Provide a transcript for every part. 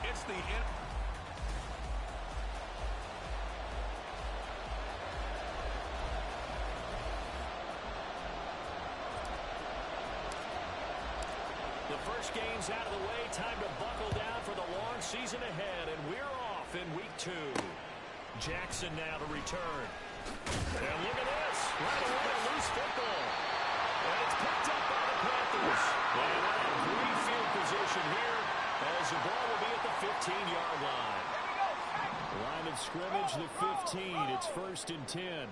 It's the first game's out of the way. Time to buckle down for the long season ahead, and we're off in week 2. Jackson now to return. And look at this. Right away, a loose football. And it's picked up by the Panthers. And out of great field position here, as the ball will be at the 15-yard line. Line of scrimmage, the 15. It's 1st and 10.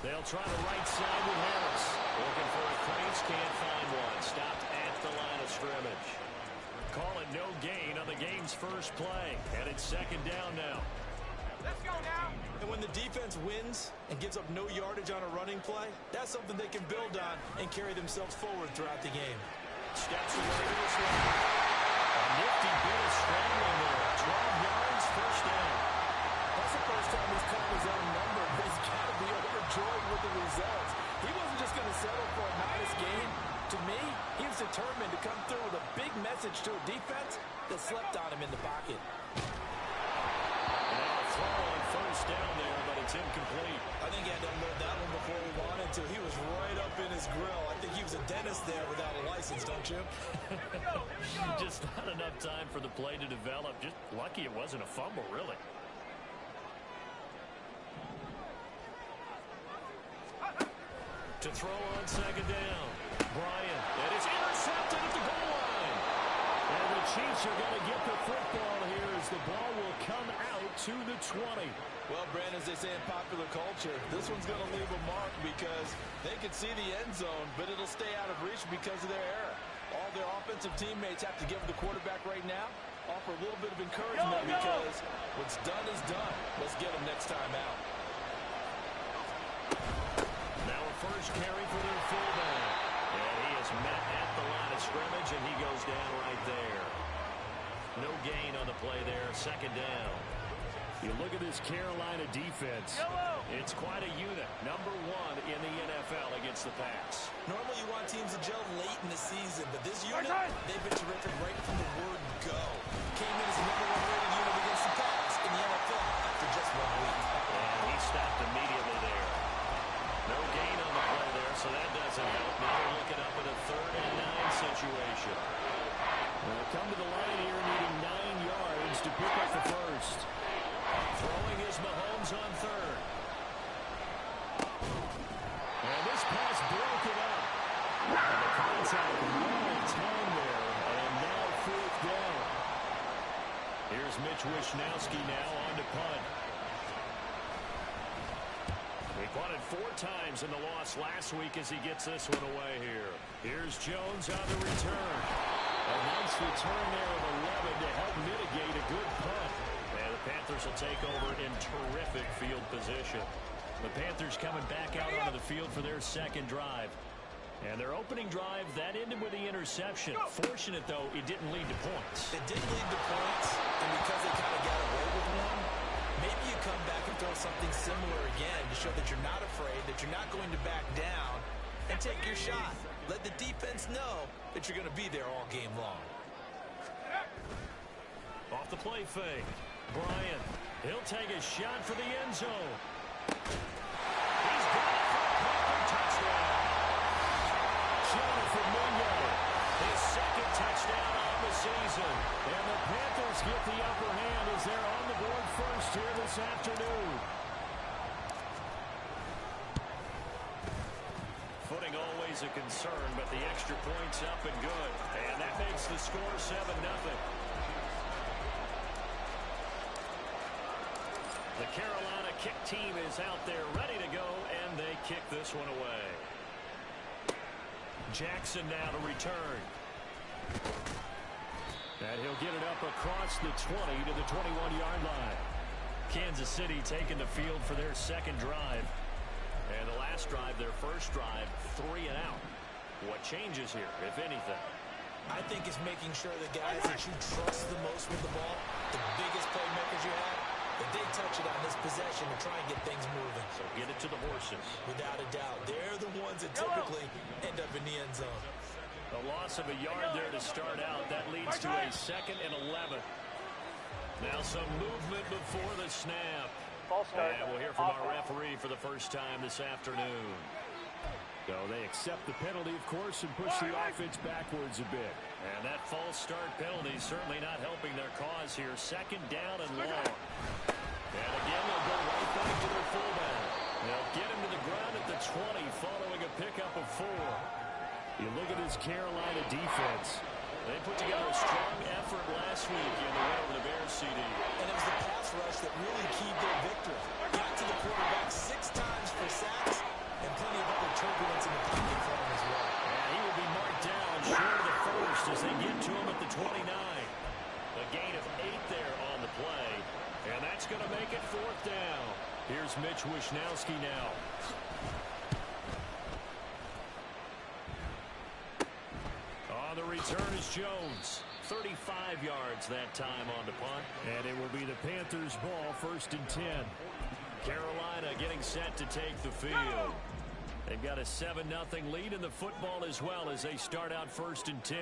They'll try the right side with Harris. Looking for a crease, can't find one. Stopped at the line of scrimmage. Call it no gain on the game's first play. And it's 2nd down now. Let's go now. And when the defense wins and gives up no yardage on a running play, that's something they can build on and carry themselves forward throughout the game. Steps away to this one. A nifty bit of scrambling there. 12 yards, 1st down. That's the first time he's called his own number, but he's got to be overjoyed with the results. He wasn't just going to settle for a modest gain. To me, he was determined to come through with a big message to a defense that slept on him in the pocket. Now a throw on 1st down there, but it's incomplete. I think he had to unload that one before he wanted to. He was right up in his grill. I think he was a dentist there without a license, don't you? Just not enough time for the play to develop. Just lucky it wasn't a fumble, really. To throw on 2nd down. Bryant. And it's intercepted at the goal line. And the Chiefs are going to get the football here as the ball will come out to the 20. Well, Brandon, as they say in popular culture, this one's going to leave a mark because they can see the end zone, but it'll stay out of reach because of their error. All their offensive teammates have to give the quarterback right now, offer a little bit of encouragement because what's done is done. Let's get them next time out. Now a first carry for their fullback. And he is met at the line of scrimmage, and he goes down right there. No gain on the play there, 2nd down. You look at this Carolina defense. It's quite a unit. Number 1 in the NFL against the pass. Normally you want teams to gel late in the season, but this unit, they've been terrific right from the word go. Came in as the number 1 rated unit against the pass in the NFL after just 1 week. And he stopped immediately there. No gain on the play there, so that doesn't help. Now we're looking up at a 3rd and 9 situation. They'll come to the line here needing 9 yards to pick up the first. Throwing is Mahomes on 3rd. And this pass broken up. And the contact well timed there, and now 4th down. Here's Mitch Wishnowski now on to punt. He punted 4 times in the loss last week as he gets this one away here. Here's Jones on the return. A nice return there of 11 to help mitigate a good punt. And the Panthers will take over in terrific field position. The Panthers coming back out onto the field for their 2nd drive. And their opening drive, that ended with the interception. Fortunate, though, it didn't lead to points. It didn't lead to points, and because they kind of got away with one, maybe you come back and throw something similar again to show that you're not afraid, that you're not going to back down, and take your shot. Let the defense know that you're going to be there all game long. Off the play fake. Bryant. He'll take a shot for the end zone. He's got it for a Panther touchdown. Jonathan Mingo, his 2nd touchdown on the season. And the Panthers get the upper hand as they're on the board first here this afternoon. Footing always a concern, but the extra point's up and good. And that makes the score 7-0. The Carolina kick team is out there ready to go, and they kick this one away. Jackson now to return. And he'll get it up across the 20 to the 21-yard line. Kansas City taking the field for their 2nd drive. And the last drive, their first drive, 3 and out. What changes here, if anything? I think it's making sure the guys that you trust the most with the ball, the biggest playmakers you have, that they touch it on this possession to try and get things moving. So get it to the horses. Without a doubt. They're the ones that typically end up in the end zone. A A loss of a yard there to start out. That leads to a 2nd and 11. Now some movement before the snap. And we'll hear from our referee for the first time this afternoon. So they accept the penalty, of course, and push the offense backwards a bit. And that false start penalty is certainly not helping their cause here. 2nd down and long. And again, they'll go right back to their fullback. They'll get him to the ground at the 20 following a pickup of 4. You look at this Carolina defense. They put together a strong effort last week in the win over the Bears, CD. And it was the pass rush that really keyed their victory. Got to the quarterback 6 times for sacks and plenty of other turbulence in the pocket for him as well. And he will be marked down short of the first as they get to him at the 29. A gain of 8 there on the play. And that's going to make it 4th down. Here's Mitch Wishnowski now. On the return is Jones. 35 yards that time on the punt. And it will be the Panthers' ball, 1st and 10. Carolina getting set to take the field. They've got a 7-0 lead in the football as well as they start out 1st and 10.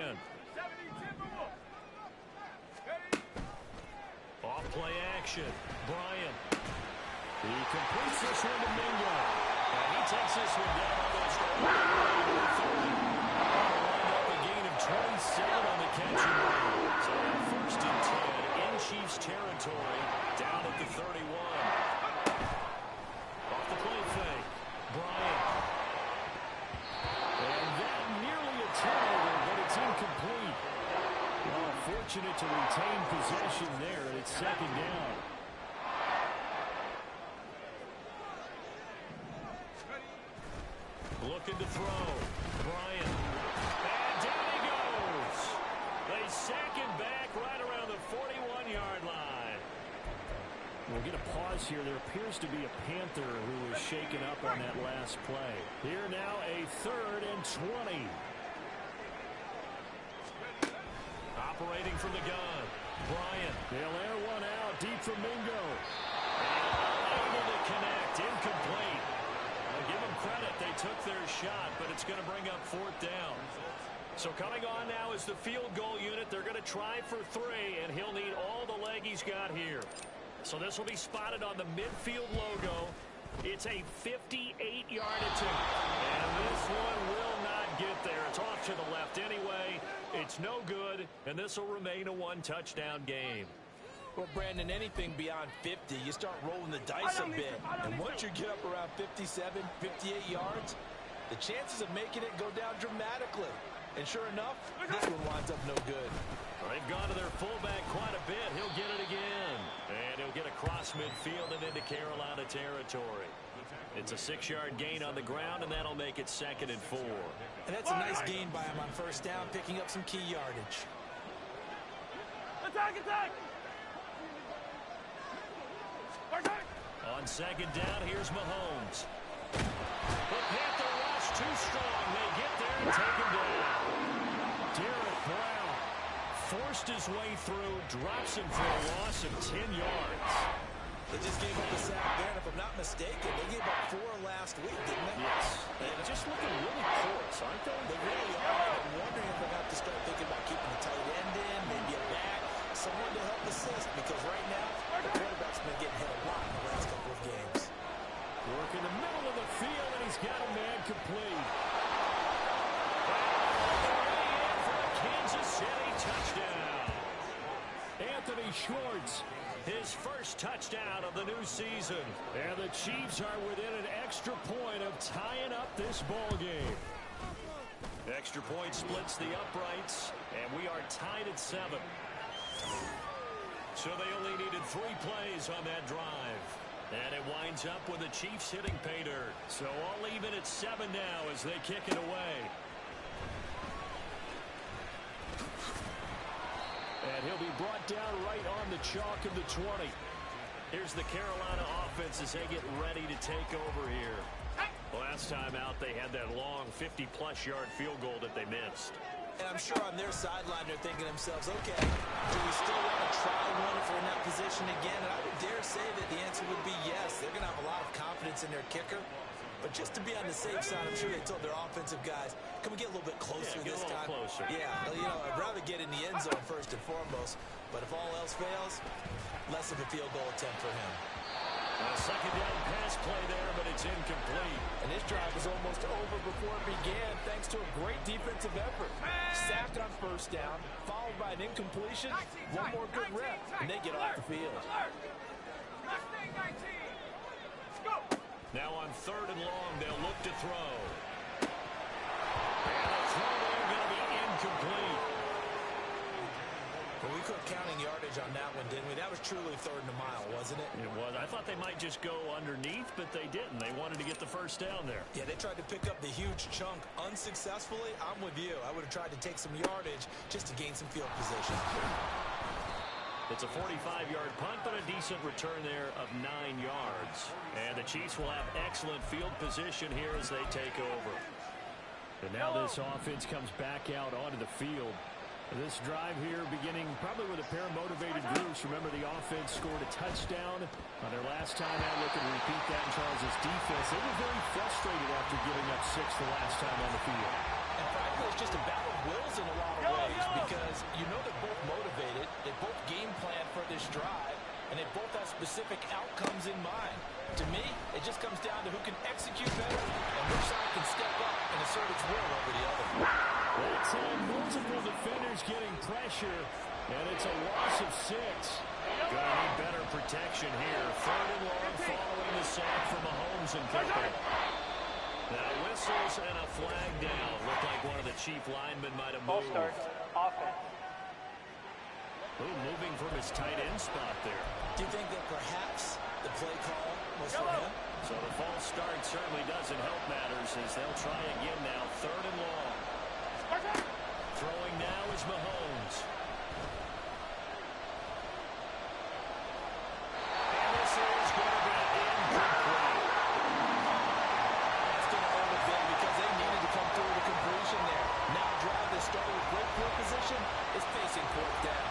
Off play action. Bryant. He completes this one to Mingo. And he takes this one down almost all the way to the 30. Wind up a gain of 27 on the catch and run. So 1st and 10 in Chiefs territory down at the 31. Off the play fake. Bryant. And that nearly a turnover, but it's incomplete. Well, fortunate to retain possession there, and it's 2nd down. Looking to throw. Bryant. And down he goes. They sack him back right around the 41-yard line. We'll get a pause here. There appears to be a Panther who was shaken up on that last play. Here now a 3rd and 20. Operating from the gun. Bryant. They'll air one out deep from Mingo. Able to connect. Incomplete. I'll give them credit. They took their shot, but it's going to bring up 4th down. So coming on now is the field goal unit. They're going to try for 3, and he'll need all the leg he's got here. So this will be spotted on the midfield logo. It's a 58-yard attempt. And this one will not get there. It's off to the left anyway. It's no good, and this will remain a 1-touchdown game. Well, Brandon, anything beyond 50, you start rolling the dice a bit. And once you get up around 57, 58 yards, the chances of making it go down dramatically. And sure enough, this one winds up no good. Well, they've gone to their fullback quite a bit. He'll get it again. And he'll get across midfield and into Carolina territory. It's a 6-yard gain on the ground, and that'll make it 2nd and 4. And that's a nice gain by him on 1st down, picking up some key yardage. Attack, attack! On 2nd down, here's Mahomes. The Panther rush too strong. They get there and take him down. Derek Brown forced his way through, drops him for a loss of 10 yards. They just gave up the sack there, and if I'm not mistaken, they gave up 4 last week, didn't they? Yes. And just looking really porous, aren't they? They really are. I'm wondering if they're going to have to start thinking about keeping the tight end in, maybe a back, someone to help assist, because right now, the quarterback's been getting hit a lot in the last couple of games. Work in the middle of the field, and he's got a man complete. For a Kansas City touchdown. Anthony Schwartz. His first touchdown of the new season. And the Chiefs are within an extra point of tying up this ball game. Extra point splits the uprights, and we are tied at 7. So they only needed 3 plays on that drive. And it winds up with the Chiefs hitting pay dirt. So all even at 7 now as they kick it away. And he'll be brought down right on the chalk of the 20. Here's the Carolina offense as they get ready to take over here. Last time out, they had that long 50-plus yard field goal that they missed. And I'm sure on their sideline they're thinking to themselves, okay, do we still want to try one if we're in that position again? And I would dare say that the answer would be yes. They're going to have a lot of confidence in their kicker. But just to be on the safe side, I'm sure they told their offensive guys, can we get a little bit closer this time? Closer. Yeah, you know, I'd rather get in the end zone first and foremost. But if all else fails, less of a field goal attempt for him. A second down pass play there, but it's incomplete. And this drive was almost over before it began, thanks to a great defensive effort. Sack on first down, followed by an incompletion, one more good rep, and they get off the field. Now on 3rd and long, they'll look to throw. And the throw there going to be incomplete. Well, we quit counting yardage on that one, didn't we? That was truly 3rd and a mile, wasn't it? It was. I thought they might just go underneath, but they didn't. They wanted to get the first down there. Yeah, they tried to pick up the huge chunk unsuccessfully. I'm with you. I would have tried to take some yardage just to gain some field position. It's a 45-yard punt, but a decent return there of 9 yards. And the Chiefs will have excellent field position here as they take over. And now this offense comes back out onto the field. This drive here beginning probably with a pair of motivated groups. Remember, the offense scored a touchdown on their last time out. Look and repeat that in Charles's defense. They were very frustrated after giving up 6 the last time on the field. And frankly, it's just a battle of wills in a lot of ways because you know they're both motivated, they both game plan for this drive, and they both have specific outcomes in mind. To me, it just comes down to who can execute better and which side can step up and assert its will over the other. That time, multiple defenders getting pressure, and it's a loss of 6. Gonna need better protection here. 3rd and long following the sack from Mahomes and company. Now whistles and a flag down. Looked like one of the Chief linemen might have moved. Offense. Ooh, moving from his tight end spot there. Do you think that perhaps the play call was for him? So the false start certainly doesn't help matters as they'll try again now. 3rd and long. Throwing now is Mahomes. And this is going to be incomplete. That's going to hurt a bit because they needed to come through the completion there. Now drive that started with great field position is facing 4th down.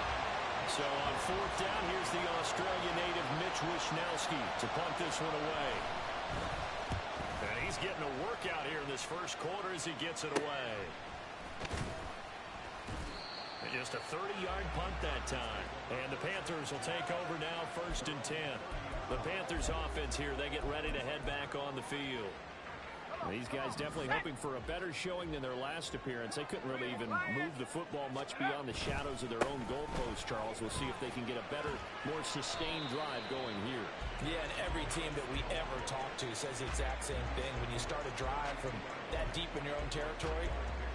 So on 4th down, here's the Australian native Mitch Wishnowski to punt this one away. And he's getting a workout here in this first quarter as he gets it away. And just a 30-yard punt that time. And the Panthers will take over now, 1st and 10. The Panthers offense here, they get ready to head back on the field. These guys definitely hoping for a better showing than their last appearance. They couldn't really even move the football much beyond the shadows of their own goalpost, Charles. We'll see if they can get a better, more sustained drive going here. Yeah, and every team that we ever talk to says the exact same thing. When you start a drive from that deep in your own territory,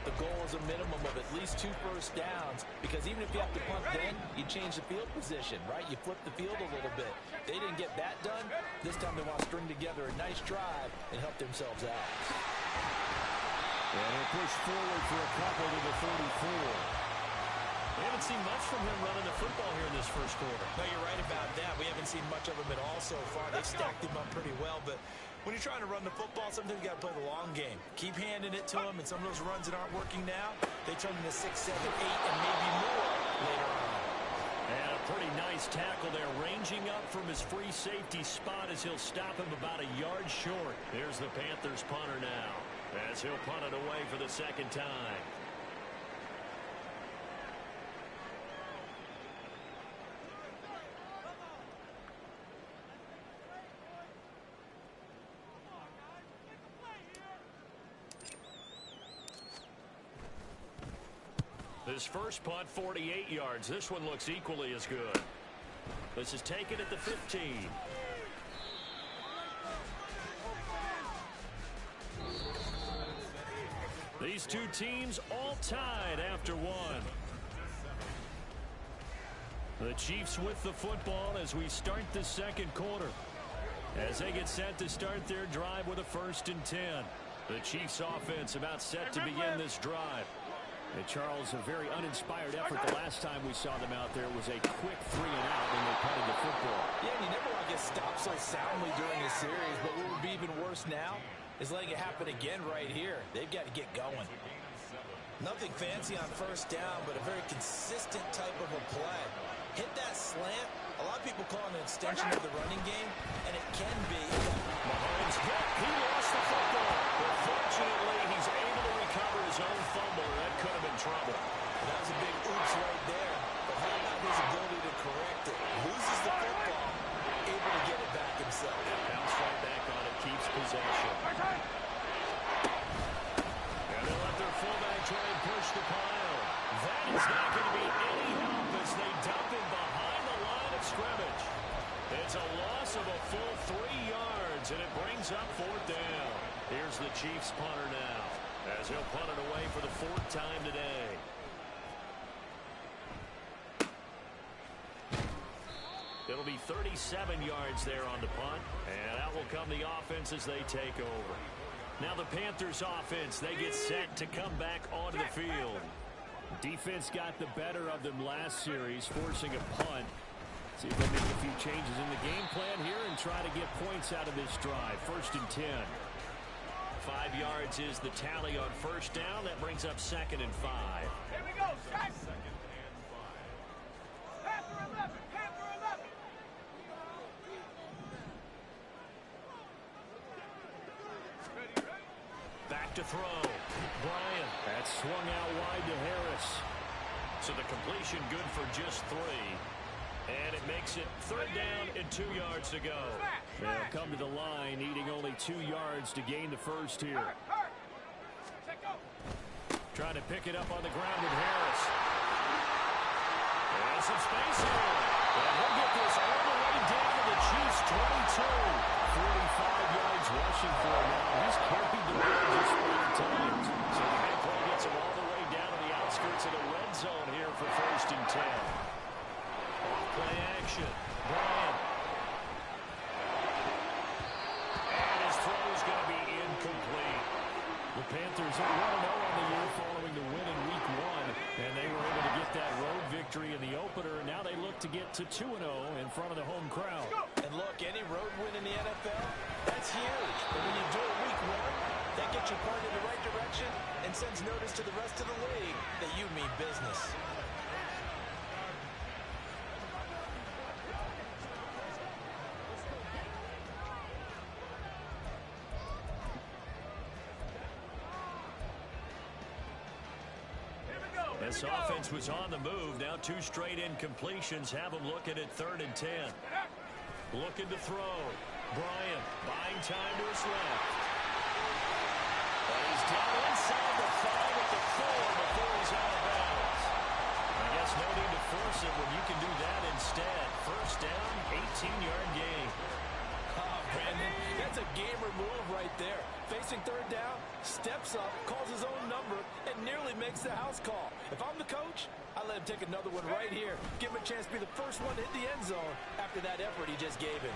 the goal is a minimum of at least 2 first downs, because even if you have to punt then, you change the field position, right? You flip the field a little bit. They didn't get that done. This time they want to string together a nice drive and help themselves out. And they push forward for a couple to the 34. We haven't seen much from him running the football here in this first quarter. No, you're right about that. We haven't seen much of him at all so far. They stacked him up pretty well, but when you're trying to run the football, sometimes you got to play the long game. Keep handing it to him, and some of those runs that aren't working now, they turn into 6, 7, 8, and maybe more later on. And a pretty nice tackle there, ranging up from his free safety spot as he'll stop him about a yard short. There's the Panthers punter now, as he'll punt it away for the 2nd time. This first punt, 48 yards. This one looks equally as good. This is taken at the 15. These two teams all tied after one. The Chiefs with the football as we start the 2nd quarter. As they get set to start their drive with a 1st and 10. The Chiefs offense about set to begin this drive. And Charles, a very uninspired effort the last time we saw them out there was a quick 3 and out when they punted the football. Yeah, and you never want to get stopped so soundly during a series, but what would be even worse now is letting it happen again right here. They've got to get going. Nothing fancy on first down, but a very consistent type of a play. Hit that slant. A lot of people call it an extension of the running game, and it can be. Mahomes hit. He lost the football. But fortunately, he's able to recover his own fumble. That could have been trouble. That was a big oops right there. But how about his ability to correct it? Loses the football, able to get it back himself. And bounce right back on it, keeps possession. And they'll let their fullback try and push the pile. That is not going to be any help as they dump him behind the line of scrimmage. It's a loss of a full 3 yards, and it brings up 4th down. Here's the Chiefs punter now, as he'll punt it away for the 4th time today. It'll be 37 yards there on the punt, and out will come the offense as they take over. Now the Panthers offense, they get set to come back onto the field. Defense got the better of them last series, forcing a punt. See if they make a few changes in the game plan here and try to get points out of this drive. 1st and 10. 5 yards is the tally on first down. That brings up 2nd and 5. Here we go, Panther 11, Panther 11. Back to throw. Bryant. That swung out wide to Harris. So the completion good for just 3. And it makes it 3rd down and 2 yards to go. They'll come to the line, needing only 2 yards to gain the first here. Trying to pick it up on the ground with Harris. And some space here. And he'll get this all the way down to the Chiefs' 22. 45 yards rushing for him now. He's carried the ball just 4 times. So the big play gets him all the way down to the outskirts of the red zone here for 1st and 10. Play action. Bryant. And his throw is going to be incomplete. The Panthers are 1-0 on the year following the win in Week 1, and they were able to get that road victory in the opener, and now they look to get to 2-0 in front of the home crowd. And look, any road win in the NFL, that's huge. But when you do it Week 1, that gets you pointed in the right direction and sends notice to the rest of the league that you mean business. This offense was on the move. Now 2 straight incompletions have them looking at 3rd and 10. Looking to throw. Bryant buying time to his left. But he's down inside the 5 at the 4 before he's out of bounds. I guess no need to force it when you can do that instead. 1st down, 18-yard gain. Brandon, that's a gamer move right there. Facing 3rd down, steps up, calls his own number, and nearly makes the house call. If I'm the coach, I let him take another one right here. Give him a chance to be the first one to hit the end zone after that effort he just gave him.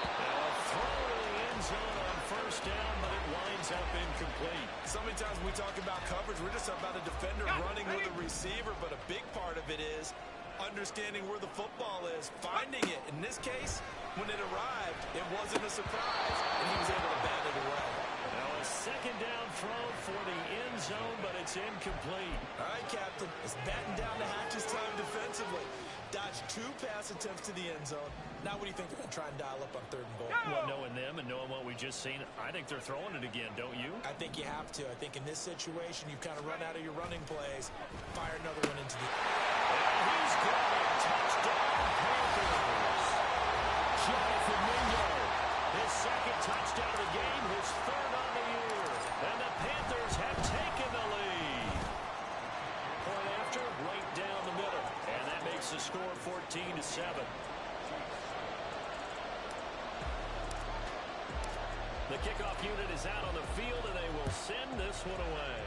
Now a throw to the end zone on 1st down, but it winds up incomplete. So many times when we talk about coverage, we're just about a defender running with a receiver, but a big part of it is understanding where the football is, finding it. In this case, when it arrived, it wasn't a surprise, and he was able to bat it away. Now a 2nd down throw for the end zone, but it's incomplete. All right, Captain, it's batting down the hatches time defensively. Dodged 2 pass attempts to the end zone. Now what do you think they're going to try and dial up on 3rd and goal? Well, knowing them and knowing what we just seen, I think they're throwing it again, don't you? I think you have to. I think in this situation, you've kind of run out of your running plays. Fire another one into the... And he's got a touchdown, Panthers. Jonathan Mingo, his 2nd touchdown of the game, his 3rd on the year. And the Panthers have taken the lead. Point after, right down the middle. And that makes the score 14-7. The kickoff unit is out on the field, and they will send this one away.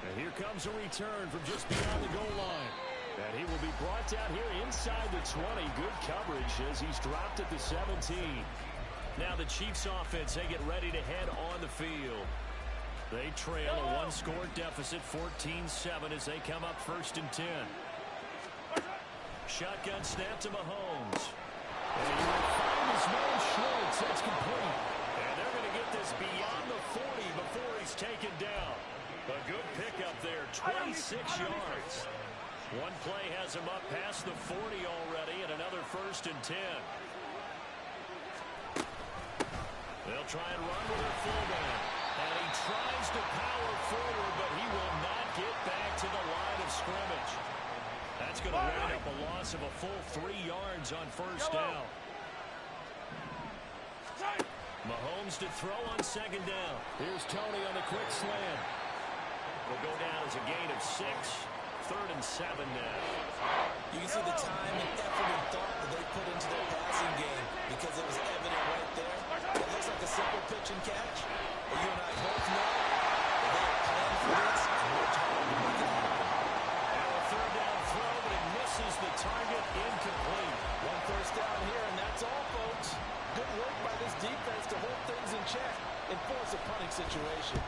And here comes a return from just beyond the goal line. And he will be brought down here inside the 20. Good coverage as he's dropped at the 17. Now the Chiefs offense, they get ready to head on the field. They trail a 1-score deficit, 14-7 as they come up 1st and 10. Shotgun snap to Mahomes. And he will find his man Schultz. That's complete. And they're going to get this beyond the 40 before he's taken down. A good pickup there, 26 yards. One play has him up past the 40 already, and another 1st and 10. They'll try and run with their fullback. And he tries to power forward, but he will not get back to the line of scrimmage. That's going to wind up a loss of a full 3 yards on 1st down. Mahomes to throw on 2nd down. Here's Tony on the quick slant. Will go down as a gain of 6. 3rd and 7 now. You can see the time and effort and thought that they put into their passing game because it was evident right there. It looks like a simple pitch and catch, but you and I both know that they have planned for this and worked hard to make it happen. Now a 3rd down throw, but he misses the target, incomplete. 1 first down here, and that's all, folks. Good work by this defense to hold things in check and force a punting situation.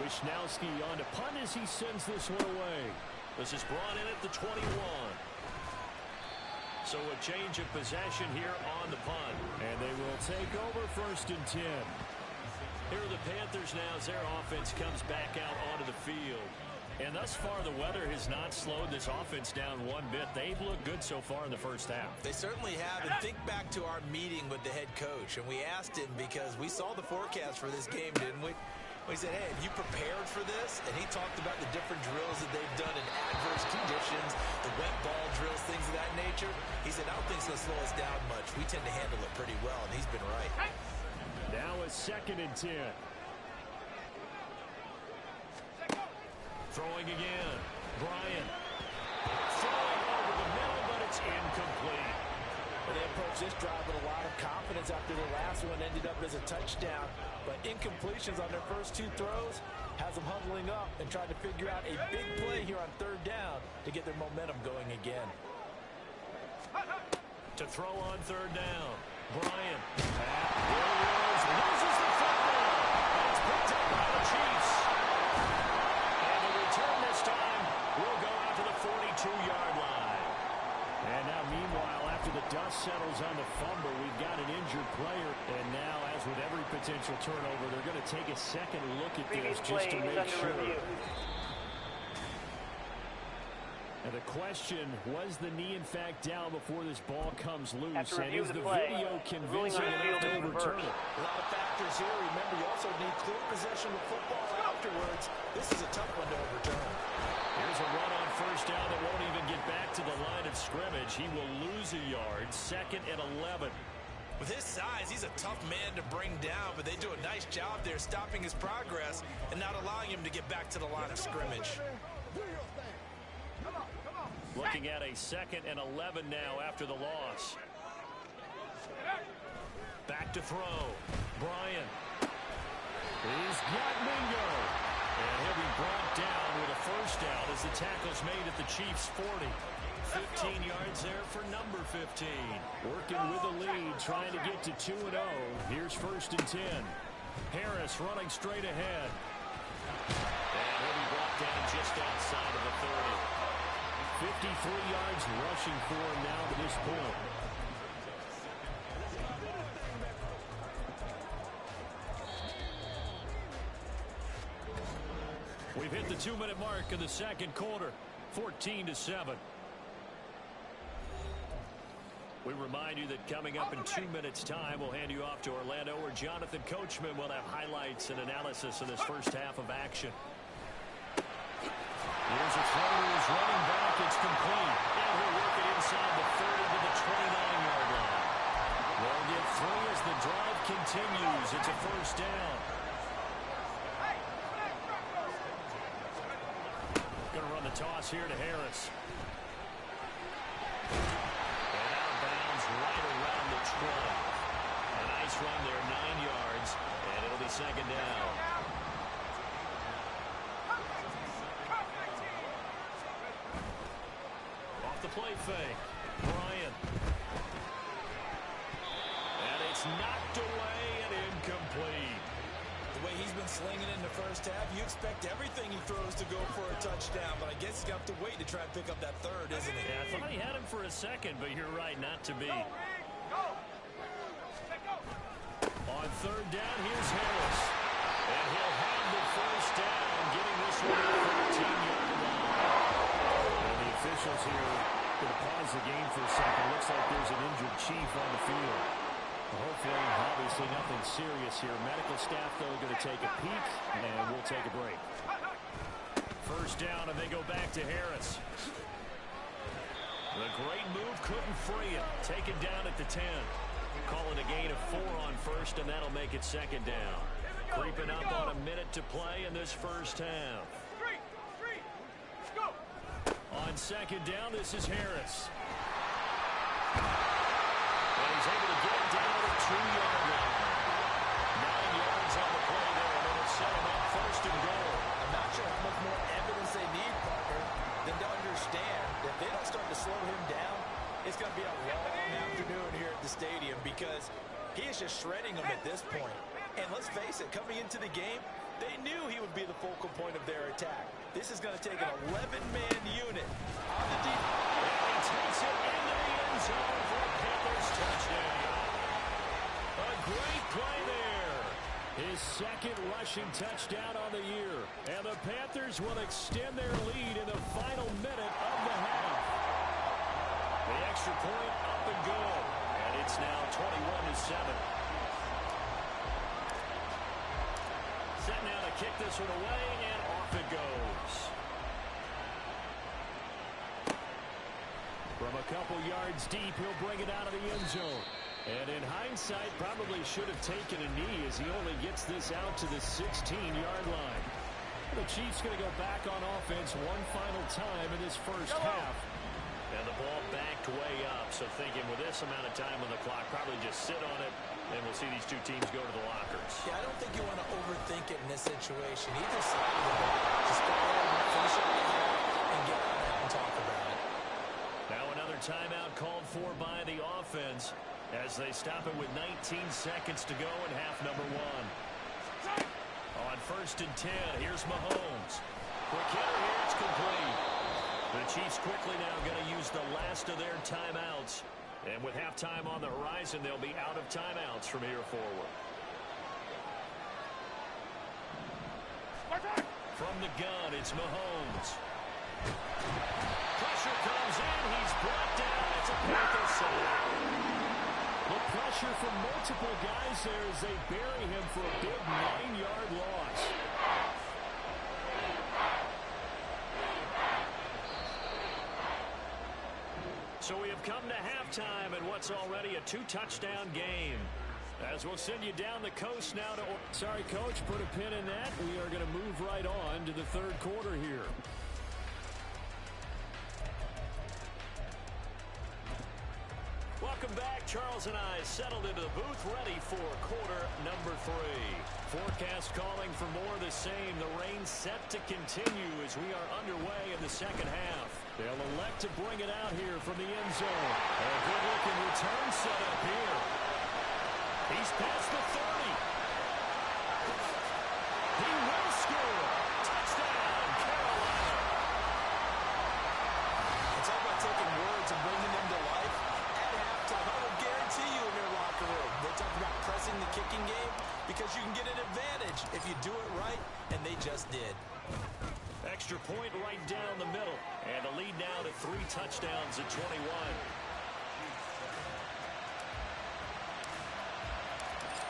Wishnowski on to punt as he sends this one away. This is brought in at the 21. So a change of possession here on the punt. And they will take over 1st and 10. Here are the Panthers now as their offense comes back out onto the field. And thus far, the weather has not slowed this offense down one bit. They've looked good so far in the 1st half. They certainly have. And think back to our meeting with the head coach. And we asked him because we saw the forecast for this game, didn't we? We said, hey, have you prepared for this? And he talked about the different drills that they've done in adverse conditions, the wet ball drills, things of that nature. He said, I don't think it's going to slow us down much. We tend to handle it pretty well, and he's been right. Now a 2nd and 10. Throwing again. Bryant. Throwing over the middle, but it's incomplete. And they approached this drive with a lot of confidence after the last one ended up as a touchdown. But incompletions on their first 2 throws has them huddling up and trying to figure out a big play here on 3rd down to get their momentum going again. To throw on 3rd down. Bryant. Here he is. Loses the football. And it's picked up by the Chiefs. And the return this time will go out to the 42-yard line. And now, meanwhile, after the dust settles on the fumble, we've got an injured player. And now, as with every potential turnover, they're going to take a second look at this just to make sure. And the question, was the knee in fact down before this ball comes loose? And is the video convincing enough to overturn it? A lot of factors here. Remember, you also need clear possession of football afterwards. This is a tough one to overturn. Here's a run on 1st down that won't even get back to the line of scrimmage. He will lose a yard. 2nd and 11. With his size, he's a tough man to bring down, but they do a nice job there stopping his progress and not allowing him to get back to the line of scrimmage. Looking at a 2nd and 11 now after the loss. Back to throw. Bryant. He's got Mingo. And he'll be brought down with a 1st down as the tackle's made at the Chiefs' 40. 15 yards there for number 15. Working with the lead, trying to get to 2-0. Here's 1st and 10. Harris running straight ahead. And he'll be brought down just outside of the 30. 53 yards rushing for him now to this point. We've hit the 2-minute mark in the 2nd quarter. 14-7. We remind you that coming up in 2 minutes' time, we'll hand you off to Orlando, where Jonathan Coachman will have highlights and analysis of this 1st half of action. Here's a throw to his running back. It's complete. And he'll work it inside the 30 to the 29-yard line. They'll get 3 as the drive continues. It's a 1st down. Going to run the toss here to Harris. And out of bounds right around the 20. A nice run there, 9 yards. And it'll be 2nd down. The play fake. Bryant. And it's knocked away and incomplete. The way he's been slinging in the 1st half, you expect everything he throws to go for a touchdown, but I guess he's got to wait to try and pick up that 3rd, isn't he? Yeah, I thought he had him for a second, but you're right, not to be. On third down. Here's Harris. And he'll have the first down, getting this one to the 13-yard line. And the officials here going to pause the game for a second. Looks like there's an injured Chief on the field. Hopefully, obviously nothing serious here. Medical staff, though, going to take a peek, and we'll take a break. First down, and they go back to Harris. The great move couldn't free him. Taken down at the 10. Calling a gain of 4 on first, and that'll make it second down. Creeping up on a minute to play in this first half. On second down, this is Harris. And he's able to get it down to the 2-yard line. 9 yards on the play there, and it'll set him up first and goal. I'm not sure how much more evidence they need, Parker, than to understand that if they don't start to slow him down, it's going to be a long afternoon here at the stadium because he is just shredding them at this point. And let's face it, coming into the game, they knew he would be the focal point of their attack. This is going to take an 11-man unit on the defense. And he takes it into the end zone for a Panthers touchdown. A great play there. His second rushing touchdown on the year. And the Panthers will extend their lead in the final minute of the half. The extra point up and good. And it's now 21-7. Set now to kick this one away, and off it goes. From a couple yards deep, he'll bring it out of the end zone. And in hindsight, probably should have taken a knee as he only gets this out to the 16-yard line. The Chiefs going to go back on offense one final time in this first half. And the ball backed way up, so thinking with this amount of time on the clock, probably just sit on it, and we'll see these two teams go to the lockers. Yeah, I don't think you want to overthink it in this situation. Either side of the ball, just go ahead and finish it and get on it and talk about it. Now another timeout called for by the offense as they stop it with 19 seconds to go in half number 1. On first and 10, here's Mahomes. Quick hitter here, it's complete. The Chiefs quickly now going to use the last of their timeouts. And with halftime on the horizon, they'll be out of timeouts from here forward. From the gun, it's Mahomes. Pressure comes in. He's brought down. It's a Panthers save. The pressure from multiple guys there as they bury him for a big 9-yard loss. So we have come to halftime in what's already a 2-touchdown game. As we'll send you down the coast now to... Sorry, Coach, put a pin in that. We are going to move right on to the third quarter here. Welcome back. Charles and I settled into the booth, ready for quarter number 3. Forecast calling for more of the same. The rain set to continue as we are underway in the second half. They'll elect to bring it out here from the end zone. A good-looking return set up here. He's past the 30. He will score. Touchdown, Carolina. It's all about taking words and bringing them to life. At halftime, I will guarantee you in your locker room, they talk about pressing the kicking game because you can get an advantage if you do it right, and they just did. Extra point right down the middle. And the lead now to 3 touchdowns at 21.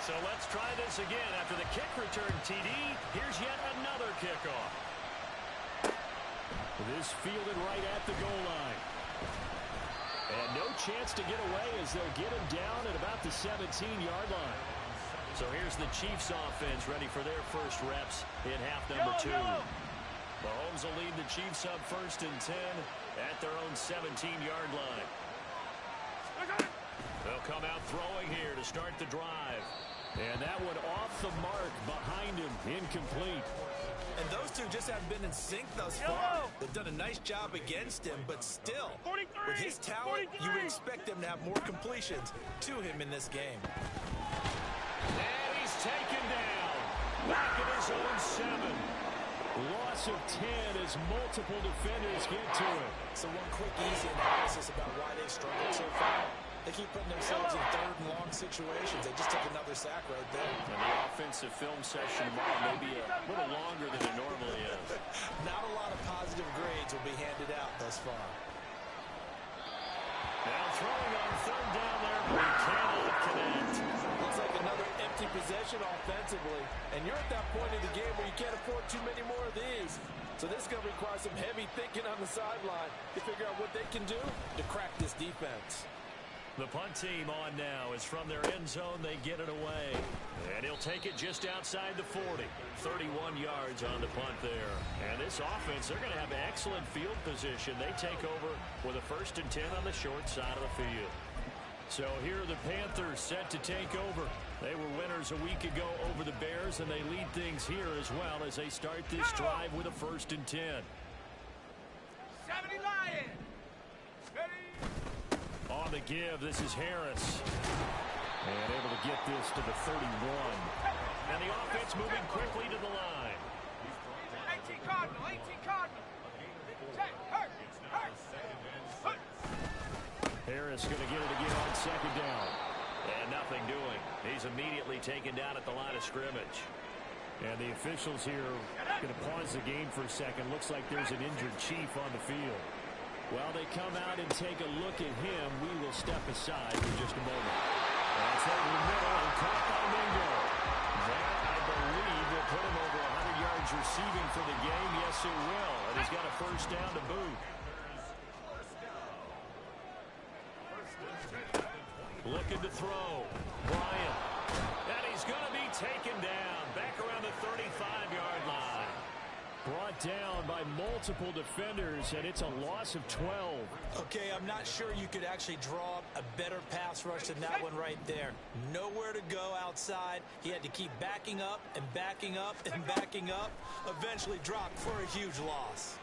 So let's try this again. After the kick return TD, here's yet another kickoff. This fielded right at the goal line. And no chance to get away as they'll get him down at about the 17-yard line. So here's the Chiefs offense ready for their first reps in half number 2. Mahomes will lead the Chiefs up first and 10 at their own 17-yard line. They'll come out throwing here to start the drive. And that one off the mark behind him, incomplete. And those two just haven't been in sync thus far. They've done a nice job against him, but still, with his talent, you would expect them to have more completions to him in this game. And he's taken down. Back at his own 7. Loss of 10 as multiple defenders get to it. So one quick, easy analysis about why they've struggled so far. They keep putting themselves in third and long situations. They just took another sack right there. And the offensive film session tomorrow may be a little longer than it normally is. Not a lot of positive grades will be handed out thus far. Now throwing on third down there, but he cannot connect. Looks like another empty possession offensively. And you're at that point in the game where you can't afford too many more of these. So this is going to require some heavy thinking on the sideline to figure out what they can do to crack this defense. The punt team on now is from their end zone. They get it away. And he'll take it just outside the 40. 31 yards on the punt there. And this offense, they're going to have excellent field position. They take over with a 1st and 10 on the short side of the field. So here are the Panthers set to take over. They were winners a week ago over the Bears, and they lead things here as well as they start this drive with a 1st and 10. 70 Lions. Ready? On the give, this is Harris. And able to get this to the 31. And the offense moving quickly to the line. 18 Cardinal, 18 Cardinal. Check, hurt. Harris going to get it again on 2nd down. And nothing doing. He's immediately taken down at the line of scrimmage. And the officials here going to pause the game for a second. Looks like there's an injured Chief on the field. Well, they come out and take a look at him. We will step aside for just a moment. That's over the middle and caught by Mingo. That, I believe, will put him over 100 yards receiving for the game. Yes, it will. And he's got a 1st down to boot. Looking to throw. Bryant. And he's going to be taken down. Back around the 35-yard line. Brought down by multiple defenders, and it's a loss of 12. Okay, I'm not sure you could actually draw up a better pass rush than that one right there. Nowhere to go outside. He had to keep backing up and backing up and backing up. Eventually dropped for a huge loss.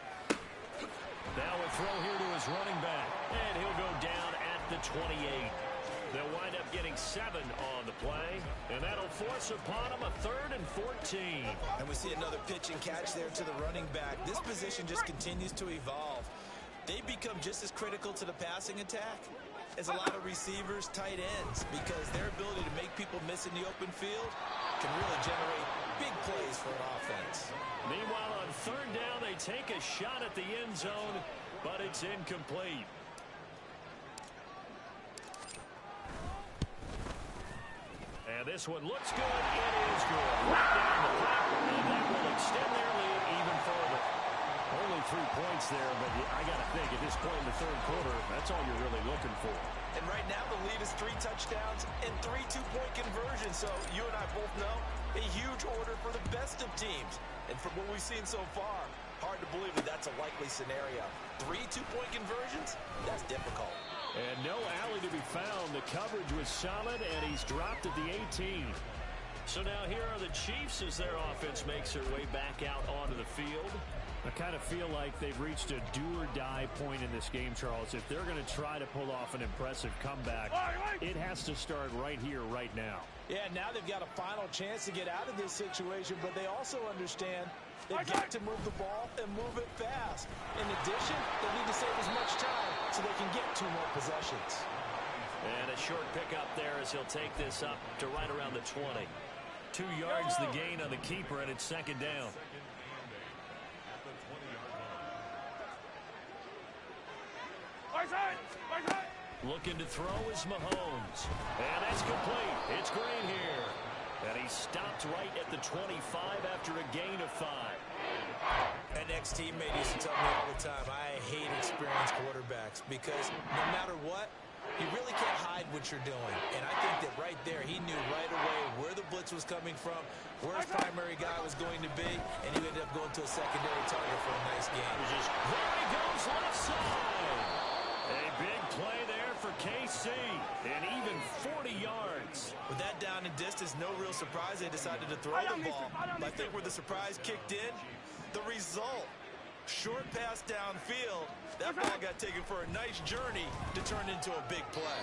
Now a throw here to his running back. And he'll go down at the 28. They'll wind up getting 7 on the play, and that'll force upon him a 3rd and 14. And we see another pitch and catch there to the running back. This position just continues to evolve. They become just as critical to the passing attack as a lot of receivers, tight ends, because their ability to make people miss in the open field can really generate big plays for an offense. Meanwhile, on 3rd down, they take a shot at the end zone, but it's incomplete. And this one looks good. It is good. Right down the block, and that will extend their lead even further. Only 3 points there, but I got to think at this point in the 3rd quarter, that's all you're really looking for. And right now the lead is 3 touchdowns and 3 two-point conversions. So you and I both know a huge order for the best of teams. And from what we've seen so far, hard to believe that that's a likely scenario. 3 two-point conversions? That's difficult. And no alley to be found. The coverage was solid, and he's dropped at the 18. So now here are the Chiefs as their offense makes their way back out onto the field. I kind of feel like they've reached a do-or-die point in this game, Charles. If they're going to try to pull off an impressive comeback, it has to start right here, right now. Yeah, now they've got a final chance to get out of this situation, but they also understand they've got to move the ball and move it fast. In addition, they need to save as much time so they can get 2 more possessions. And a short pickup there as he'll take this up to right around the 20. 2 yards the gain on the keeper, and it's 2nd down. Looking to throw is Mahomes. And that's complete. It's Green here. And he stopped right at the 25 after a gain of 5. An ex-teammate used to tell me all the time, I hate experienced quarterbacks because no matter what, you really can't hide what you're doing. And I think that right there, he knew right away where the blitz was coming from, where his primary guy was going to be, and he ended up going to a secondary target for a nice game. There he goes left side. A big play there for KC, and even 40 yards. With that down and distance, no real surprise they decided to throw the ball. I think where the surprise kicked in, the result. Short pass downfield. That ball got taken for a nice journey to turn into a big play.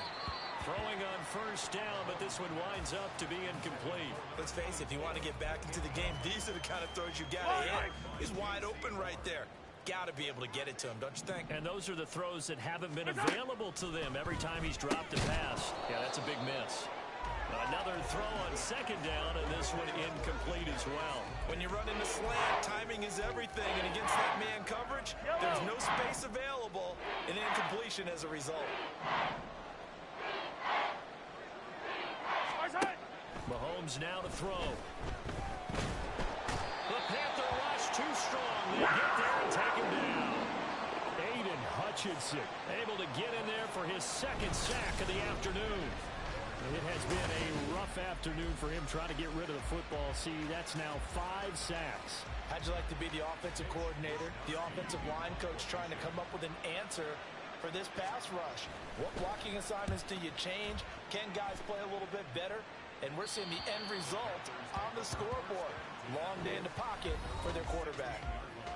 Throwing on 1st down, but this one winds up to be incomplete. Let's face it, if you want to get back into the game, these are the kind of throws you got to hit. He's wide open right there. got to be able to get it to him, don't you think? And those are the throws that haven't been available to them every time he's dropped a pass. Yeah, that's a big miss. Another throw on second down, and this one incomplete as well. When you run into slant, timing is everything, and against that man coverage, there's no space available, and incompletion as a result. Mahomes now to throw. The Panther rush too strong. They get there and take him down. Aiden Hutchinson Able to get in there for his second sack of the afternoon. It has been a rough afternoon for him trying to get rid of the football. See, that's now 5 sacks. How'd you like to be the offensive coordinator, the offensive line coach trying to come up with an answer for this pass rush? What blocking assignments do you change? Can guys play a little bit better? And we're seeing the end result on the scoreboard. Long day in the pocket for their quarterback.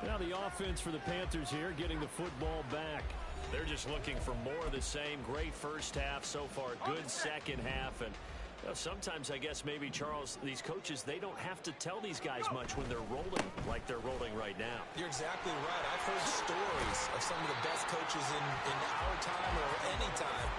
Now the offense for the Panthers here getting the football back. They're just looking for more of the same. Great first half so far. Good second half. And sometimes, I guess, maybe, Charles, these coaches, they don't have to tell these guys much when they're rolling like they're rolling right now. You're exactly right. I've heard stories of some of the best coaches in our time or any time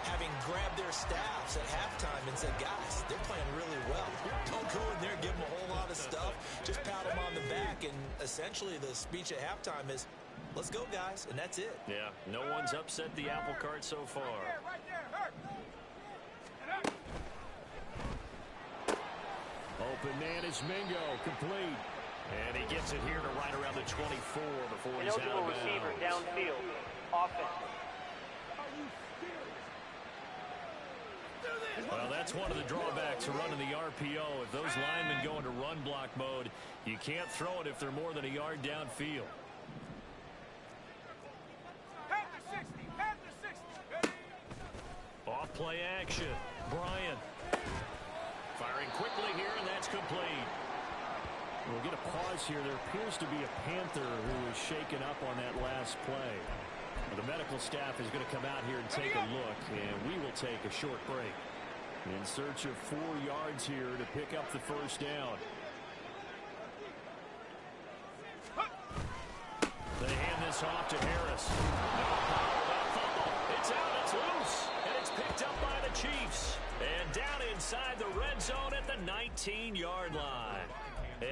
having grabbed their staffs at halftime and said, guys, they're playing really well. Don't go in there and give them a whole lot of stuff. Just pat them on the back. And essentially the speech at halftime is, let's go, guys, and that's it. Yeah, no one's upset the apple cart so far. Right there, hurt. Open man is Mingo, complete. And he gets it here to right around the 24 before he's out of bounds. Receiver downfield. Offense. Well, that's one of the drawbacks of running the RPO. If those linemen go into run block mode, you can't throw it if they're more than a yard downfield. Panther 60, Panther 60. Ready? Off play action. Bryant firing quickly here, and that's complete. We'll get a pause here. There appears to be a Panther who is shaken up on that last play. The medical staff is going to come out here and take a look, and we will take a short break. In search of 4 yards here to pick up the first down. They hand this off to Harris. No power, that fumble. It's out, it's loose, and it's picked up by the Chiefs. And down inside the red zone at the 19-yard line.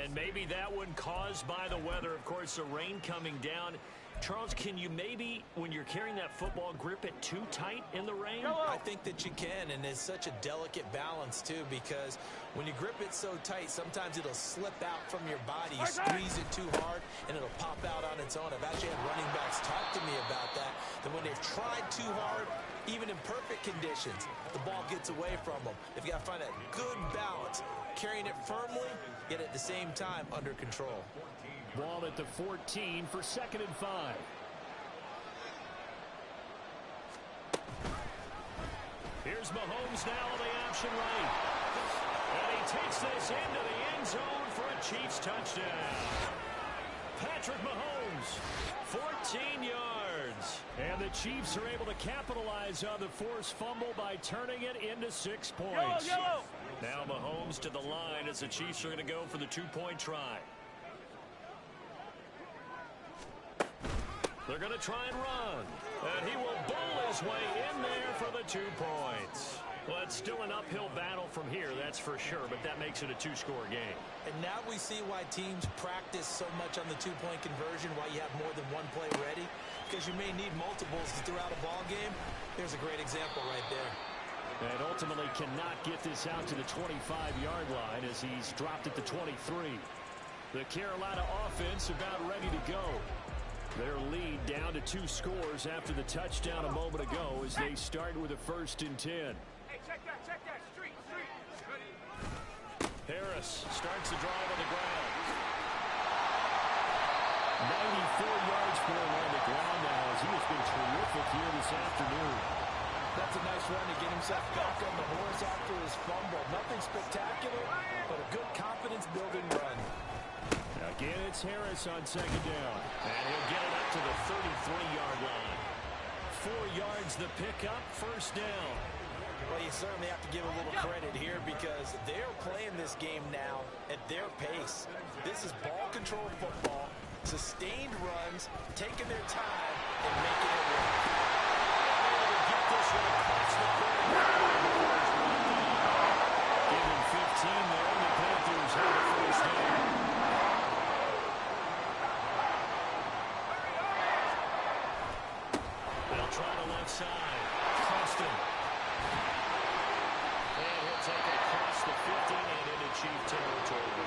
And maybe that one caused by the weather. Of course, the rain coming down. Charles, can you maybe, when you're carrying that football, grip it too tight in the rain? I think that you can, and it's such a delicate balance, too, because when you grip it so tight, sometimes it'll slip out from your body. You squeeze it too hard, and it'll pop out on its own. I've actually had running backs talk to me about that when they've tried too hard, even in perfect conditions, the ball gets away from them. They've got to find that good balance, carrying it firmly, yet at the same time under control. Ball at the 14 for 2nd and 5. Here's Mahomes now on the option right. And he takes this into the end zone for a Chiefs touchdown. Patrick Mahomes, 14 yards. And the Chiefs are able to capitalize on the forced fumble by turning it into 6 points. Now Mahomes to the line as the Chiefs are going to go for the 2-point try. They're going to try and run. And he will bowl his way in there for the 2 points. Well, it's still an uphill battle from here, that's for sure, but that makes it a 2-score game. And now we see why teams practice so much on the 2-point conversion, why you have more than one play ready, because you may need multiples throughout a ball game. There's a great example right there. And ultimately cannot get this out to the 25-yard line as he's dropped at the 23. The Carolina offense about ready to go. Their lead down to 2 scores after the touchdown a moment ago as they start with a 1st and 10. Hey, check that, street. Ready? Harris starts the drive on the ground. 94 yards for him on the ground now as he has been terrific here this afternoon. That's a nice run to get himself back on the horse after his fumble. Nothing spectacular, but a good confidence-building run. Again, it's Harris on 2nd down. And he'll get it up to the 33-yard line. 4 yards the pickup, 1st down. Well, you certainly have to give a little credit here because they're playing this game now at their pace. This is ball control football. Sustained runs, taking their time, and making it work. Able to get this one across the 40. Give him 15 there, and the Panthers have the first down. They'll try the left side. Preston. And he'll take it across the 50 and into Chief territory.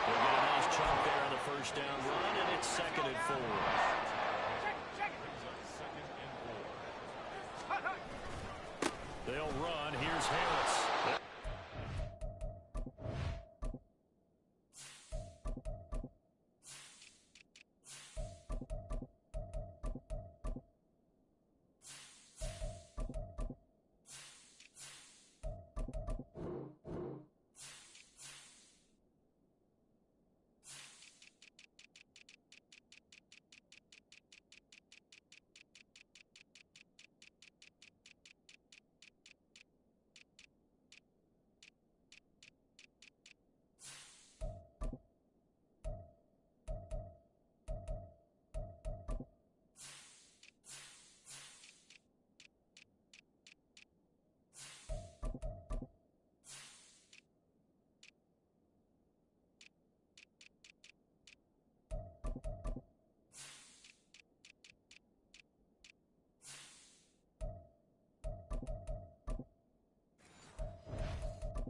They'll get a nice chunk there on the first down run, and it's 2nd and 4. They'll run. Here's Harris.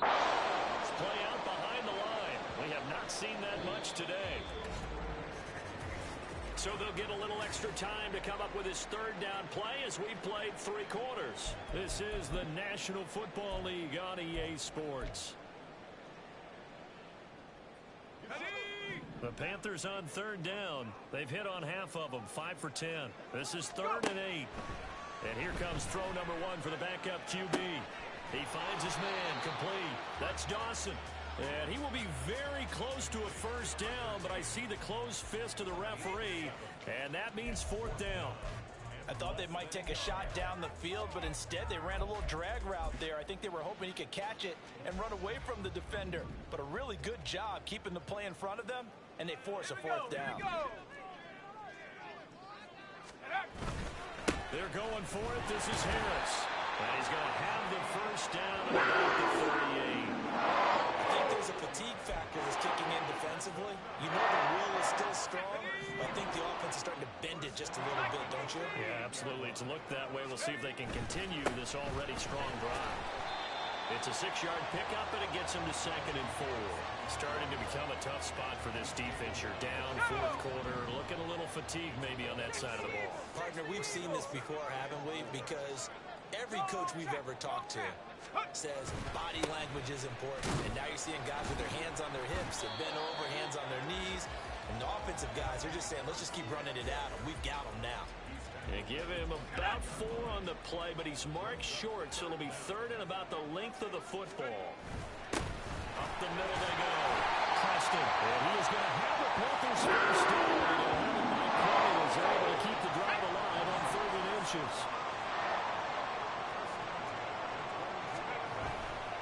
Play out behind the line. We have not seen that much today. So they'll get a little extra time to come up with his 3rd down play as we played 3 quarters. This is the National Football League on EA Sports. The Panthers on 3rd down. They've hit on half of them, 5 for 10. This is 3rd and 8. And here comes throw number 1 for the backup QB. He finds his man, complete. That's Dawson. And he will be very close to a first down, but I see the closed fist of the referee, and that means 4th down. I thought they might take a shot down the field, but instead they ran a little drag route there. I think they were hoping he could catch it and run away from the defender. But a really good job keeping the play in front of them, and they force a 4th down. They're going for it. This is Harris. And he's going to have the first down at about the 38. I think there's a fatigue factor that's kicking in defensively. You know the will is still strong. I think the offense is starting to bend it just a little bit, don't you? Yeah, absolutely. It's looked that way. We'll see if they can continue this already strong drive. It's a 6-yard pickup, and it gets him to 2nd and 4. Starting to become a tough spot for this defense. You're down 4th quarter. Looking a little fatigued maybe on that side of the ball. Partner, we've seen this before, haven't we? Because every coach we've ever talked to says body language is important. And now you're seeing guys with their hands on their hips, they're bent over, hands on their knees. And the offensive guys, they're just saying, let's just keep running it at them. We've got them now. They give him about 4 on the play, but he's marked short, so it'll be 3rd and about the length of the football. Up the middle they go. Preston. And he is going to have the Panthers first down. Mike Kelly was able to keep the drive alive on 3rd and inches.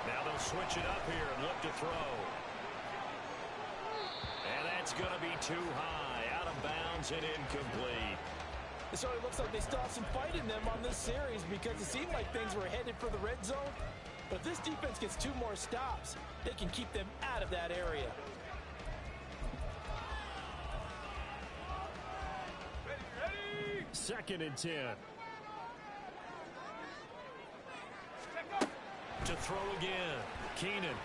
Now they'll switch it up here and look to throw. And that's going to be too high. Out of bounds and incomplete. It certainly looks like they still have some fight in them on this series because it seemed like things were headed for the red zone. But if this defense gets 2 more stops, they can keep them out of that area. Ready? 2nd and 10. To throw again. Keenan.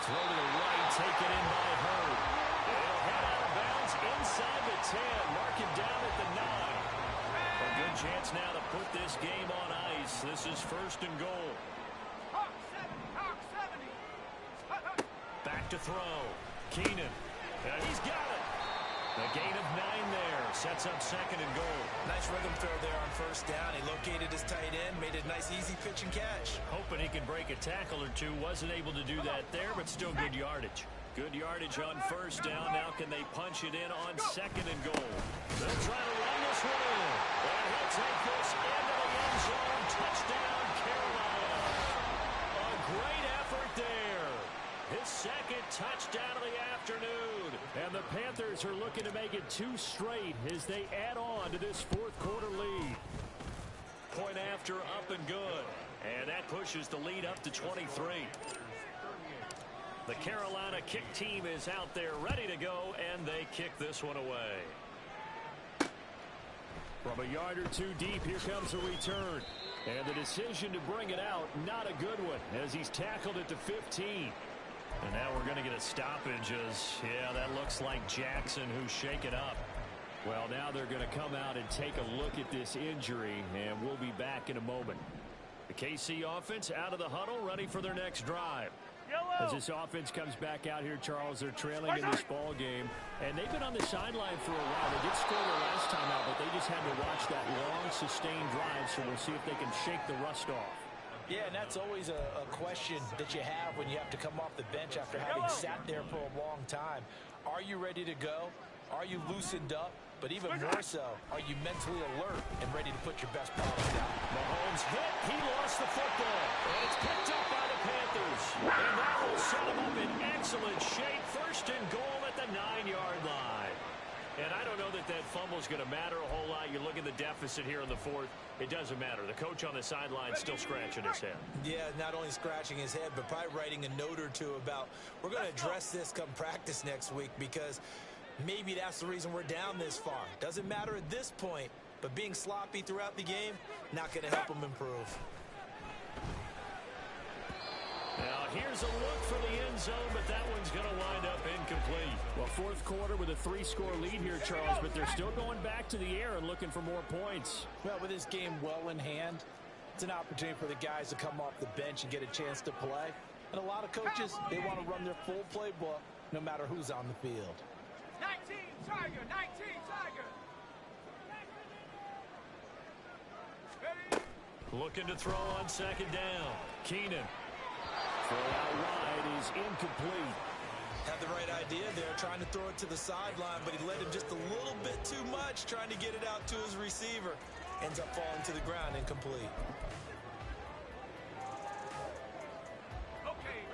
Throw to the right, taken in by Hurd. They'll head out of bounds inside the 10. Mark him down at the 9. A good chance now to put this game on ice. This is 1st and goal. Hawk 70. Back to throw. Keenan. And he's got it. A gain of 9 there. Sets up 2nd and goal. Nice rhythm throw there on 1st down. He located his tight end, made a nice easy pitch and catch. Hoping he can break a tackle or two. Wasn't able to do that there, but still good yardage. Good yardage on 1st down. Now can they punch it in on 2nd and goal? They'll try to run this one in. And he'll take this into the end zone. Touchdown, Carolina. A great effort there. his second touchdown of the afternoon. And the Panthers are looking to make it 2 straight as they add on to this fourth quarter lead. Point after up and good. And that pushes the lead up to 23. The Carolina kick team is out there ready to go, and they kick this one away. From a yard or 2 deep, here comes a return. And the decision to bring it out, not a good one, as he's tackled it to 15. And now we're going to get a stoppage as, yeah, that looks like Jackson who's shaken up. Well, now they're going to come out and take a look at this injury, and we'll be back in a moment. The KC offense out of the huddle, ready for their next drive. As this offense comes back out here, Charles, they're trailing in this ball game, and they've been on the sideline for a while. They did score their last time out, but they just had to watch that long, sustained drive, so we'll see if they can shake the rust off. Yeah, and that's always a question that you have when you have to come off the bench after having sat there for a long time. Are you ready to go? Are you loosened up? But even more so, are you mentally alert and ready to put your best product out? Mahomes hit. He lost the football. And it's picked up by the Panthers. And that will set him up in excellent shape. First and goal at the 9-yard line. And I don't know that that fumble is going to matter a whole lot. You look at the deficit here in the fourth. It doesn't matter. The coach on the sideline still scratching his head. Yeah, not only scratching his head, but probably writing a note or two about we're going to address this come practice next week because maybe that's the reason we're down this far. Doesn't matter at this point, but being sloppy throughout the game, not going to help them improve. Now, here's a look for the end zone, but that one's going to wind up incomplete. Well, fourth quarter with a 3-score lead here, Charles, but they're still going back to the air and looking for more points. Well, with this game well in hand, it's an opportunity for the guys to come off the bench and get a chance to play. And a lot of coaches, they want to run their full playbook no matter who's on the field. 19 Tiger, 19 Tiger. Ready? Looking to throw on second down. Keenan. Throw out wide is incomplete. Had the right idea there, trying to throw it to the sideline, but he led him just a little bit too much, trying to get it out to his receiver. Ends up falling to the ground, incomplete.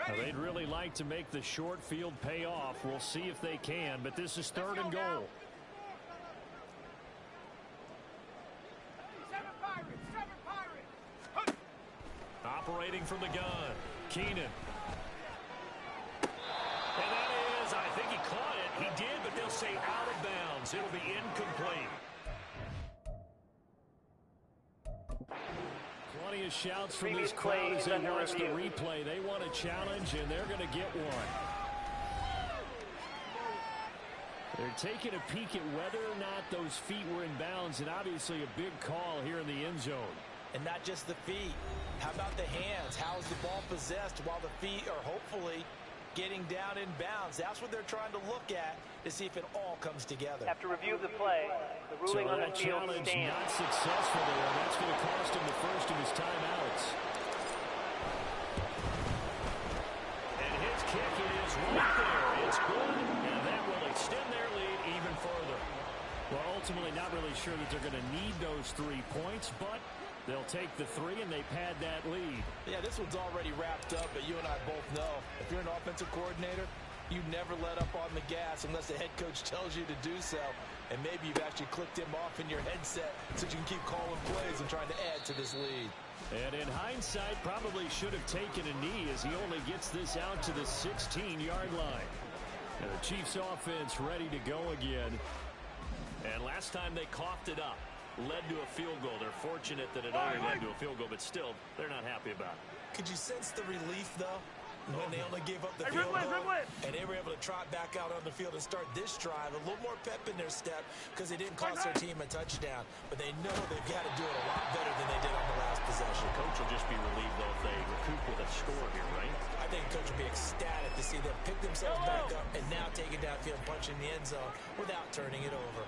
Now, they'd really like to make the short field pay off. We'll see if they can, but this is third and goal. 7 Pirates. Operating from the gun. Keenan. And that is, I think he caught it. He did, but they'll say out of bounds. It'll be incomplete. Plenty of shouts from this crowd as they watch the replay. They want a challenge, and they're going to get one. They're taking a peek at whether or not those feet were in bounds, and obviously a big call here in the end zone. And not just the feet. How about the hands? How is the ball possessed while the feet are hopefully getting down in bounds? That's what they're trying to look at to see if it all comes together. After review of the play, the ruling on the field challenge stands. not successful there, and that's going to cost him the first of his timeouts. And his kick is right there. It's good, and that will extend their lead even further. Well, ultimately not really sure that they're going to need those 3 points, but they'll take the 3 and they pad that lead. Yeah, this one's already wrapped up, but you and I both know if you're an offensive coordinator, you never let up on the gas unless the head coach tells you to do so. And maybe you've actually clicked him off in your headset so you can keep calling plays and trying to add to this lead. And in hindsight, probably should have taken a knee as he only gets this out to the 16-yard line. And the Chiefs offense ready to go again. And last time they coughed it up, led to a field goal. They're fortunate that it only led to a field goal, but still, they're not happy about it. Could you sense the relief, though, when they only gave up the field goal? And they were able to trot back out on the field and start this drive. A little more pep in their step because they didn't cost their team a touchdown. But they know they've got to do it a lot better than they did on the last possession. The coach will just be relieved, though, if they recoup with a score here, right? I think the coach will be ecstatic to see them pick themselves back up and now take it downfield, punch in the end zone without turning it over.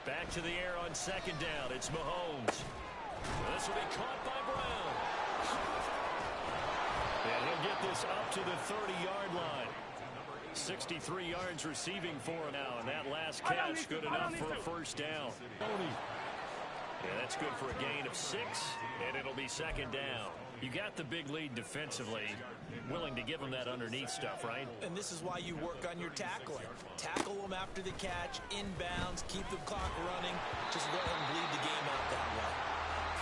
Back to the air on second down. It's Mahomes. This will be caught by Brown. And he'll get this up to the 30-yard line. 63 yards receiving for him now. And that last catch good enough for a first down. Yeah, that's good for a gain of 6. And it'll be second down. You got the big lead defensively, willing to give them that underneath stuff, right? And this is why you work on your tackling. Tackle them after the catch, inbounds, keep the clock running. Just let them bleed the game out that way.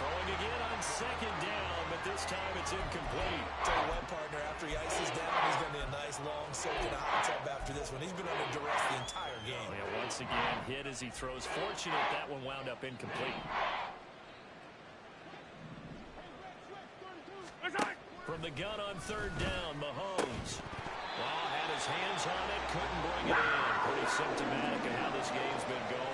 Throwing again on second down, but this time it's incomplete. Tell you what, partner, after he ices down, he's going to be a nice long soak in a hot tub after this one. He's been under duress the entire game. Yeah, once again, hit as he throws. Fortunate that one wound up incomplete. From the gun on third down, Mahomes. Well, had his hands on it, couldn't bring it in. Pretty symptomatic of how this game's been going.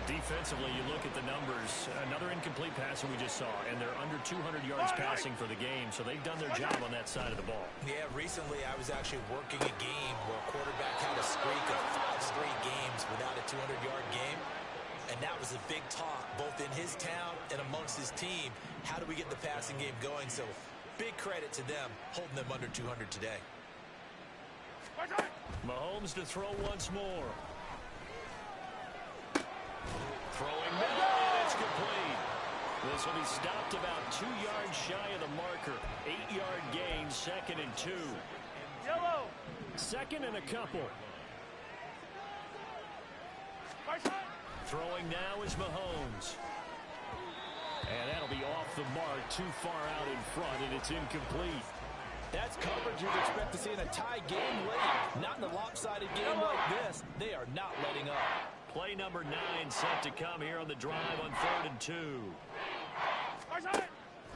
Defensively, you look at the numbers. Another incomplete pass that we just saw, and they're under 200 yards passing for the game, so they've done their job on that side of the ball. Yeah, recently I was actually working a game where a quarterback had a streak of 5 straight games without a 200-yard game. And that was a big talk, both in his town and amongst his team. How do we get the passing game going? So big credit to them, holding them under 200 today. Mahomes to throw once more. Throwing middle, and it's complete. This will be stopped about 2 yards shy of the marker. 8-yard gain, 2nd and 2. Yellow. 2nd and a couple. Throwing now is Mahomes. And that'll be off the mark, too far out in front, and it's incomplete. That's coverage you'd expect to see in a tie game late. Not in a lopsided game like this. They are not letting up. Play number 9 set to come here on the drive on 3rd and 2.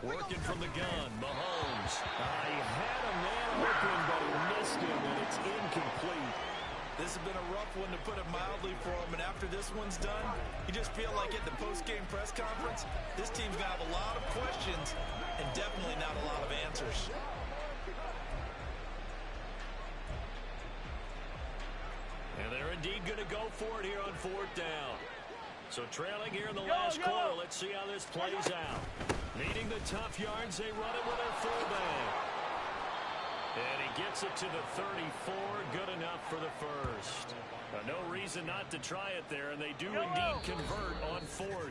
Working from the gun, Mahomes. He had a man open, but he missed him, and it's incomplete. This has been a rough one, to put it mildly, for him. And after this one's done, you just feel like at the post-game press conference, this team's going to have a lot of questions and definitely not a lot of answers. And they're indeed going to go for it here on 4th down. So trailing here in the last quarter. Let's see how this plays out. Needing the tough yards, they run it with their fullback. And he gets it to the 34. Good enough for the first. No reason not to try it there, and they do indeed convert on 4th.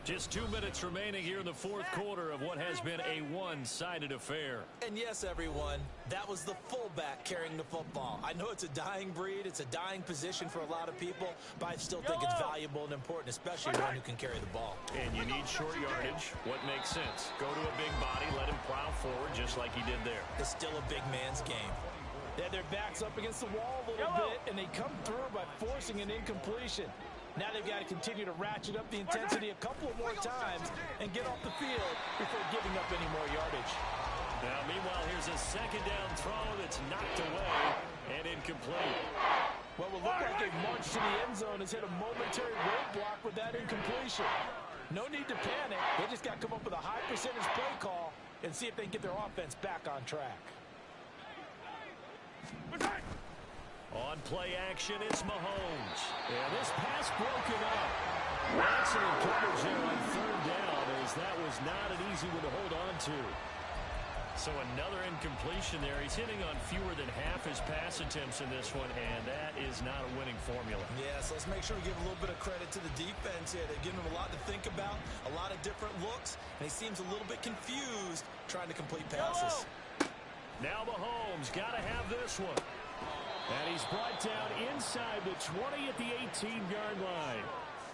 Just 2 minutes remaining here in the 4th quarter of what has been a one-sided affair. And yes, everyone, that was the fullback carrying the football. I know it's a dying breed, it's a dying position for a lot of people, but I still think it's valuable and important, especially one who can carry the ball. And you need short yardage. What makes sense? Go to a big body, let him plow forward just like he did there. It's still a big man's game. They had their backs up against the wall a little bit, and they come through by forcing an incompletion. Now they've got to continue to ratchet up the intensity a couple of more times and get off the field before giving up any more yardage. Now, meanwhile, here's a 2nd down throw that's knocked away and incomplete. Well, it will look like they've marched to the end zone, has hit a momentary roadblock with that incompletion. No need to panic. They just got to come up with a high percentage play call and see if they can get their offense back on track. On play action, it's Mahomes. Yeah, this pass broken up. Excellent coverage there on 3rd down, as that was not an easy one to hold on to. So another incompletion there. He's hitting on fewer than half his pass attempts in this one, and that is not a winning formula. Yes, let's make sure we give a little bit of credit to the defense here. They're giving him a lot to think about, a lot of different looks, and he seems a little bit confused trying to complete passes. Now Mahomes got to have this one. And he's brought down inside the 20 at the 18-yard line.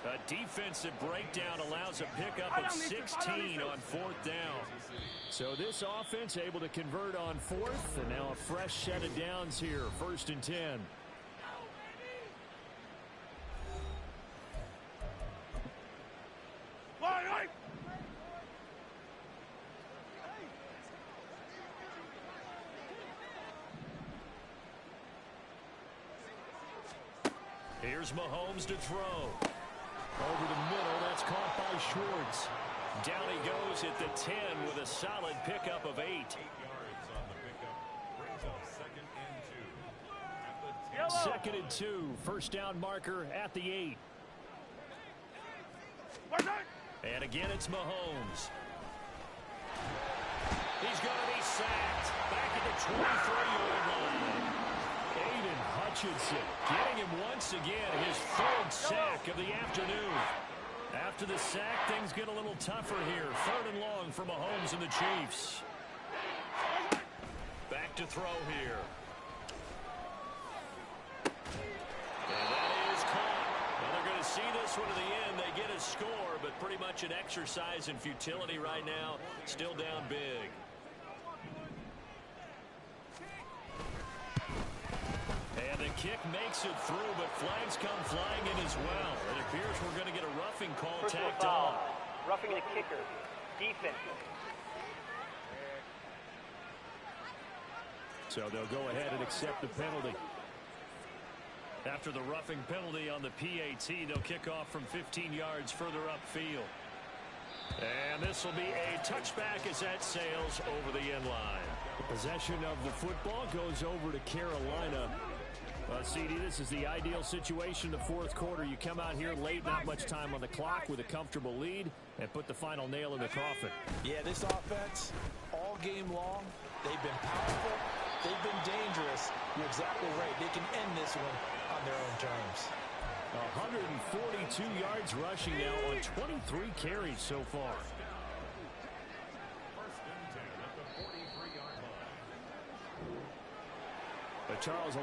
A defensive breakdown allows a pickup of 16 on 4th down. So this offense able to convert on 4th, and now a fresh set of downs here, 1st and 10. Here's Mahomes to throw. Over the middle, that's caught by Schwartz. Down he goes at the 10 with a solid pickup of 8. 8 yards on the pickup. Brings up 2nd and 2. 2nd and 2, 1st down marker at the 8. And again, it's Mahomes. He's going to be sacked. Back at the 23-yard line. Aiden Hutchinson getting him once again, his 3rd sack of the afternoon. After the sack, things get a little tougher here. 3rd and long for Mahomes and the Chiefs. Back to throw here. And that is caught. Well, they're going to see this one to the end. They get a score, but pretty much an exercise in futility right now. Still down big. And the kick makes it through, but flags come flying in as well. It appears we're going to get a roughing call tacked on. Roughing the kicker. Defense. So they'll go ahead and accept the penalty. After the roughing penalty on the PAT, they'll kick off from 15 yards further upfield. And this will be a touchback as that sails over the end line. The possession of the football goes over to Carolina. CD, this is the ideal situation in the 4th quarter. You come out here late, not much time on the clock, with a comfortable lead, and put the final nail in the coffin. Yeah, this offense, all game long, they've been powerful, they've been dangerous. You're exactly right. They can end this one on their own terms. 142 yards rushing now on 23 carries so far. First and 10 at the 43-yard line. Charles,